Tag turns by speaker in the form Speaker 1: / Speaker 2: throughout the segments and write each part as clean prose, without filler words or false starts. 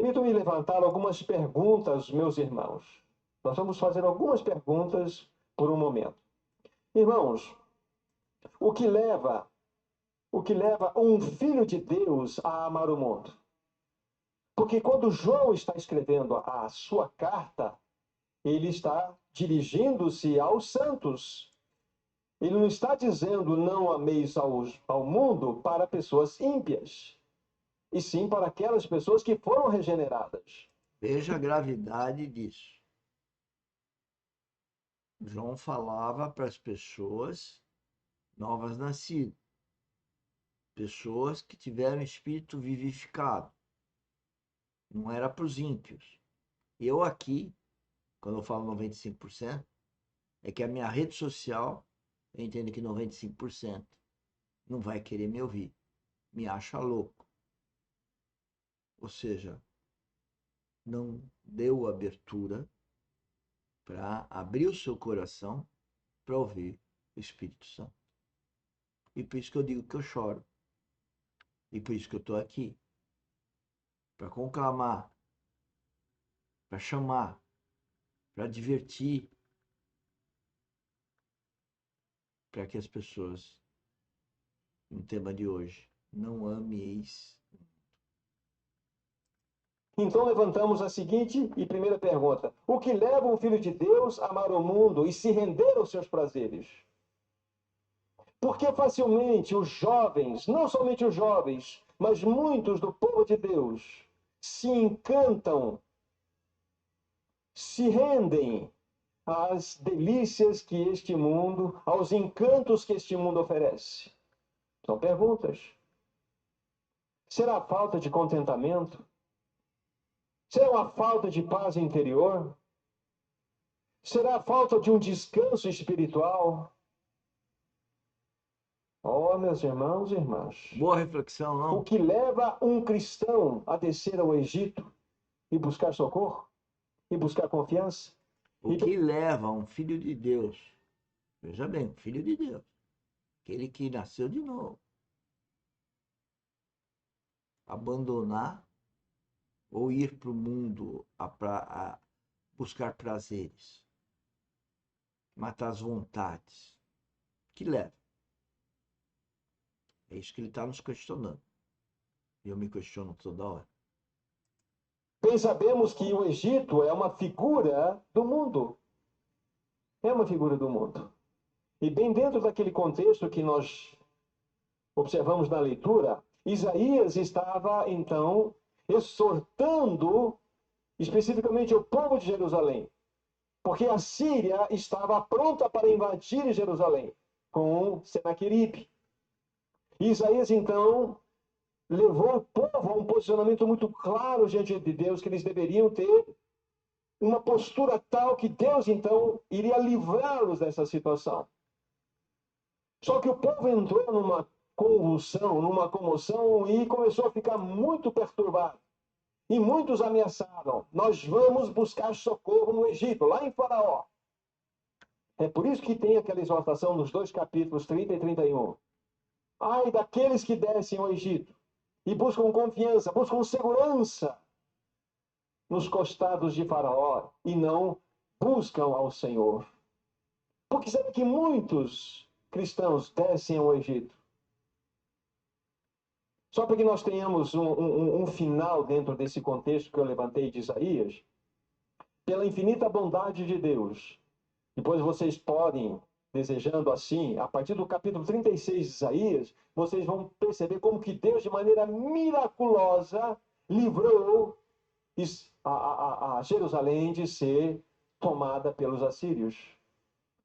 Speaker 1: Permitam-me levantar algumas perguntas, meus irmãos. Nós vamos fazer algumas perguntas por um momento. Irmãos, o que leva um filho de Deus a amar o mundo? Porque quando João está escrevendo a sua carta, ele está dirigindo-se aos santos. Ele não está dizendo não ameis ao mundo para pessoas ímpias, e sim para aquelas pessoas que foram regeneradas.
Speaker 2: Veja a gravidade disso. João falava para as pessoas novas nascidas, pessoas que tiveram espírito vivificado. Não era para os ímpios. Eu aqui, quando eu falo 95%, é que a minha rede social, eu entendo que 95% não vai querer me ouvir. Me acha louco. Ou seja, não deu abertura para abrir o seu coração para ouvir o Espírito Santo. E por isso que eu digo que eu choro. E por isso que eu estou aqui. Para conclamar, para chamar, para divertir, para que as pessoas, no tema de hoje, não ameis.
Speaker 1: Então levantamos a seguinte e primeira pergunta: o que leva um filho de Deus a amar o mundo e se render aos seus prazeres? Porque facilmente os jovens, não somente os jovens, mas muitos do povo de Deus, se encantam, se rendem às delícias que este mundo, aos encantos que este mundo oferece. São perguntas. Será falta de contentamento? Será uma falta de paz interior? Será falta de um descanso espiritual? Oh, meus irmãos e irmãs,
Speaker 2: Boa reflexão,
Speaker 1: o
Speaker 2: não?
Speaker 1: que leva um cristão a descer ao Egito e buscar socorro? E buscar confiança?
Speaker 2: O que leva um filho de Deus, veja bem, um filho de Deus, aquele que nasceu de novo, abandonar ou ir para o mundo a buscar prazeres, matar as vontades, que leva? É isso que ele está nos questionando. E eu me questiono toda hora.
Speaker 1: Bem sabemos que o Egito é uma figura do mundo. É uma figura do mundo. E bem dentro daquele contexto que nós observamos na leitura, Isaías estava, então, exortando especificamente o povo de Jerusalém, porque a Síria estava pronta para invadir Jerusalém com Senaqueribe. Isaías, então, levou o povo a um posicionamento muito claro diante de Deus, que eles deveriam ter uma postura tal que Deus, então, iria livrá-los dessa situação. Só que o povo entrou numa convulsão, numa comoção e começou a ficar muito perturbado. E muitos ameaçaram: nós vamos buscar socorro no Egito, lá em Faraó. É por isso que tem aquela exortação nos dois capítulos 30 e 31. Ai daqueles que descem ao Egito e buscam confiança, buscam segurança nos costados de Faraó e não buscam ao Senhor. Porque sabe que muitos cristãos descem ao Egito só para que nós tenhamos um final dentro desse contexto que eu levantei de Isaías, pela infinita bondade de Deus. Depois vocês podem, desejando assim, a partir do capítulo 36 de Isaías, vocês vão perceber como que Deus, de maneira miraculosa, livrou a Jerusalém de ser tomada pelos assírios.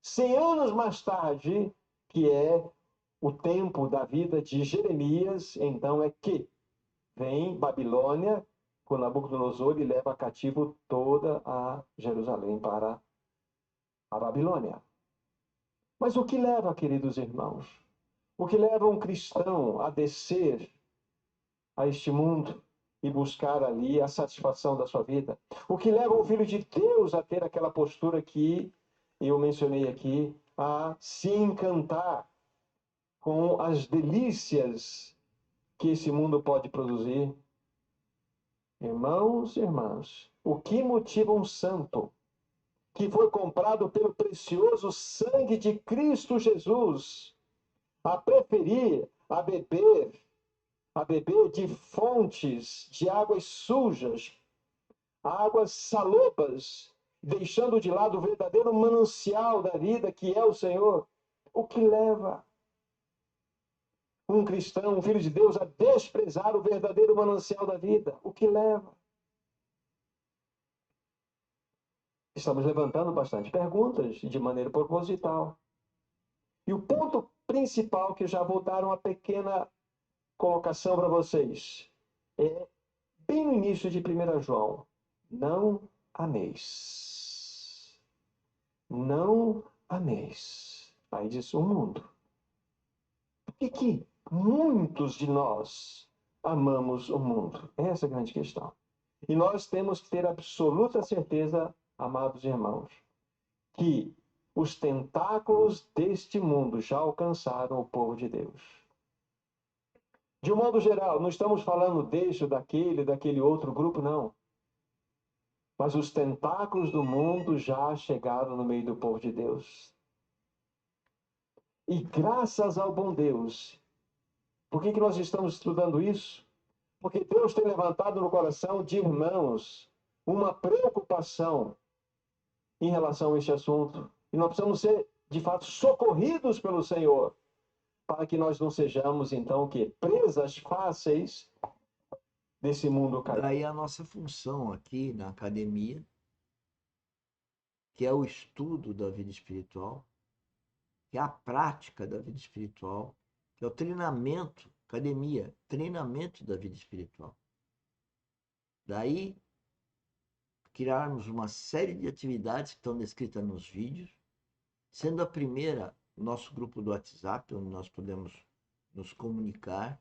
Speaker 1: 100 anos mais tarde, que é o tempo da vida de Jeremias, então é que vem Babilônia, com Nabucodonosor, e leva cativo toda a Jerusalém para a Babilônia. Mas o que leva, queridos irmãos? O que leva um cristão a descer a este mundo e buscar ali a satisfação da sua vida? O que leva um filho de Deus a ter aquela postura que eu mencionei aqui, a se encantar com as delícias que esse mundo pode produzir? Irmãos e irmãs, o que motiva um santo que foi comprado pelo precioso sangue de Cristo Jesus a preferir a beber de fontes de águas sujas, águas salobas, deixando de lado o verdadeiro manancial da vida que é o Senhor? O que leva um cristão, um filho de Deus, a desprezar o verdadeiro manancial da vida? O que leva? Estamos levantando bastante perguntas de maneira proposital. E o ponto principal, que já vou dar uma pequena colocação para vocês, é bem no início de 1 João. Não ameis. Não ameis. Aí diz o mundo. Por que muitos de nós amamos o mundo? Essa é a grande questão. E nós temos que ter absoluta certeza, amados irmãos, que os tentáculos deste mundo já alcançaram o povo de Deus. De um modo geral, não estamos falando deste, daquele outro grupo, não. Mas os tentáculos do mundo já chegaram no meio do povo de Deus. E graças ao bom Deus, por que nós estamos estudando isso? Porque Deus tem levantado no coração de irmãos uma preocupação em relação a este assunto. E nós precisamos ser, de fato, socorridos pelo Senhor, para que nós não sejamos, então, presas fáceis desse mundo caído.
Speaker 2: Daí a nossa função aqui na academia, que é o estudo da vida espiritual, que é a prática da vida espiritual, que é o treinamento, academia, treinamento da vida espiritual. Daí, criarmos uma série de atividades que estão descritas nos vídeos, sendo a primeira o nosso grupo do WhatsApp, onde nós podemos nos comunicar.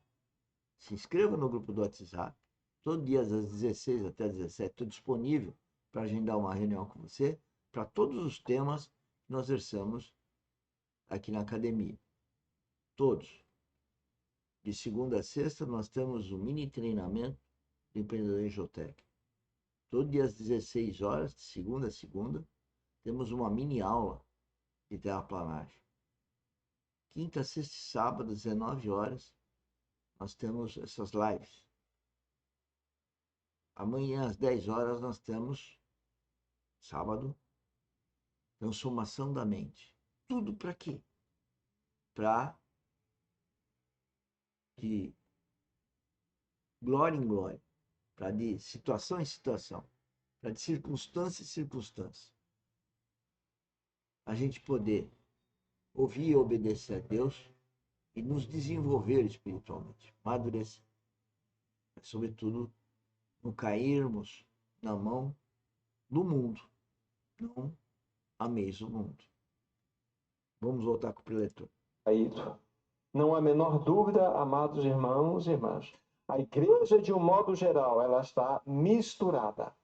Speaker 2: Se inscreva no grupo do WhatsApp. Todo dia, às 16 até às 17, estou disponível para agendar uma reunião com você, para todos os temas que nós versamos aqui na academia. Todos. De segunda a sexta, nós temos um mini treinamento de empreendedorismo técnico. Todo dia às 16 horas, de segunda a segunda, temos uma mini aula de terraplanagem. Quinta, sexta e sábado, às 19 horas, nós temos essas lives. Amanhã, às 10 horas, nós temos, sábado, transformação da mente. Tudo para quê? Para de glória em glória, para de situação em situação, para de circunstância em circunstância, a gente poder ouvir e obedecer a Deus e nos desenvolver espiritualmente, amadurecer. Mas, sobretudo, não cairmos na mão do mundo. Não ameis o mundo. Vamos voltar com o preletor.
Speaker 1: Não há a menor dúvida, amados irmãos e irmãs. A igreja, de um modo geral, ela está misturada.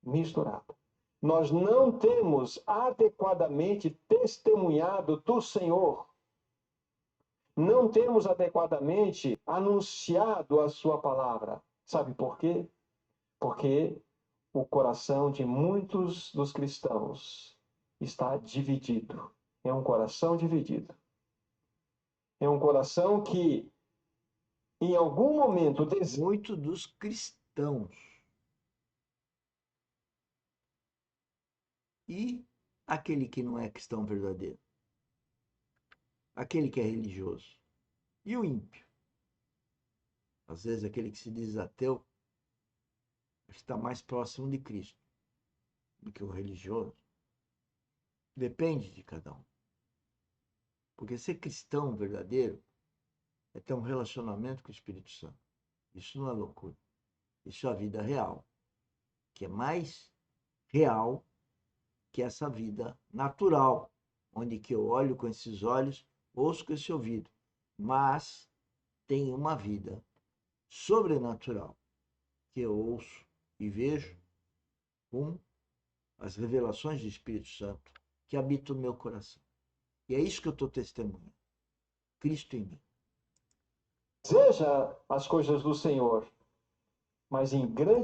Speaker 1: Misturada. Nós não temos adequadamente testemunhado do Senhor. Não temos adequadamente anunciado a sua palavra. Sabe por quê? Porque o coração de muitos dos cristãos está dividido. É um coração dividido. É um coração que, em algum momento...
Speaker 2: Muito dos cristãos. E aquele que não é cristão verdadeiro? Aquele que é religioso? E o ímpio? Às vezes aquele que se diz ateu está mais próximo de Cristo do que o religioso. Depende de cada um. Porque ser cristão verdadeiro é ter um relacionamento com o Espírito Santo. Isso não é loucura. Isso é a vida real, que é mais real que essa vida natural, onde que eu olho com esses olhos, ouço com esse ouvido, mas tem uma vida sobrenatural que eu ouço e vejo com as revelações do Espírito Santo que habita o meu coração. E é isso que eu estou testemunhando. Cristo em mim.
Speaker 1: Deseja as coisas do Senhor, mas em grande